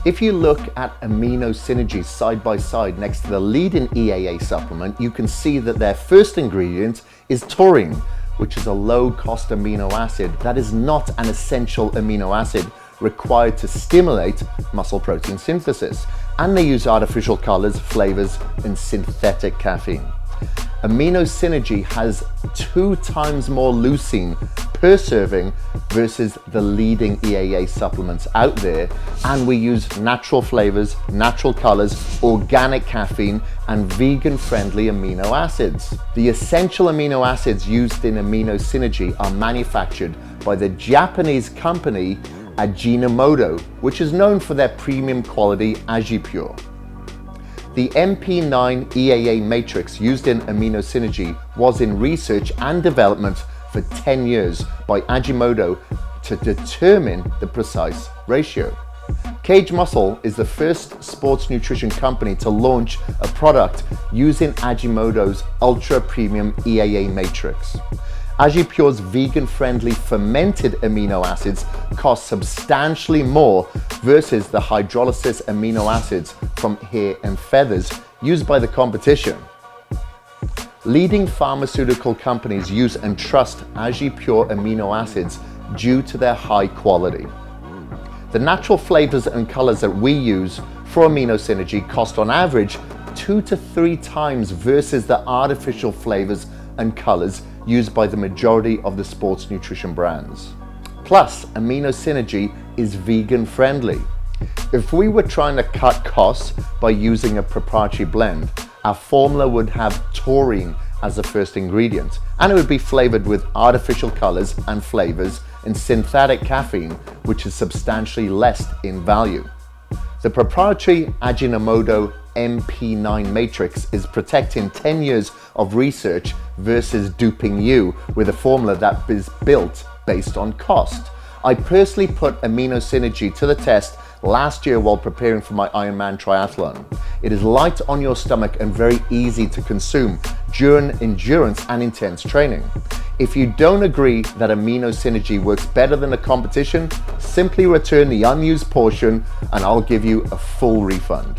If you look at Amino Synergy side by side next to the leading EAA supplement, you can see that their first ingredient is taurine, which is a low-cost amino acid that is not an essential amino acid required to stimulate muscle protein synthesis. And they use artificial colors, flavors, and synthetic caffeine. Amino Synergy has 2 times more leucine per serving versus the leading EAA supplements out there, and we use natural flavors, natural colors, organic caffeine, and vegan-friendly amino acids. The essential amino acids used in Amino Synergy are manufactured by the Japanese company Ajinomoto, which is known for their premium quality AjiPure. The MP9 EAA matrix used in Amino Synergy was in research and development for 10 years by Ajinomoto to determine the precise ratio. KAGEDMUSCLE is the first sports nutrition company to launch a product using Ajinomoto's ultra premium EAA matrix. AjiPure's vegan-friendly fermented amino acids cost substantially more versus the hydrolysis amino acids from hair and feathers used by the competition. Leading pharmaceutical companies use and trust AjiPure amino acids due to their high quality. The natural flavors and colors that we use for Amino Synergy cost on average 2 to 3 times versus the artificial flavors and colors used by the majority of the sports nutrition brands. Plus, Amino Synergy is vegan friendly. If we were trying to cut costs by using a proprietary blend, our formula would have taurine as the first ingredient, and it would be flavored with artificial colors and flavors and synthetic caffeine, which is substantially less in value. The proprietary Ajinomoto MP9 matrix is protecting 10 years of research versus duping you with a formula that is built based on cost. I personally put Amino Synergy to the test last year while preparing for my Ironman triathlon. It is light on your stomach and very easy to consume during endurance and intense training. If you don't agree that Amino Synergy works better than the competition, simply return the unused portion and I'll give you a full refund.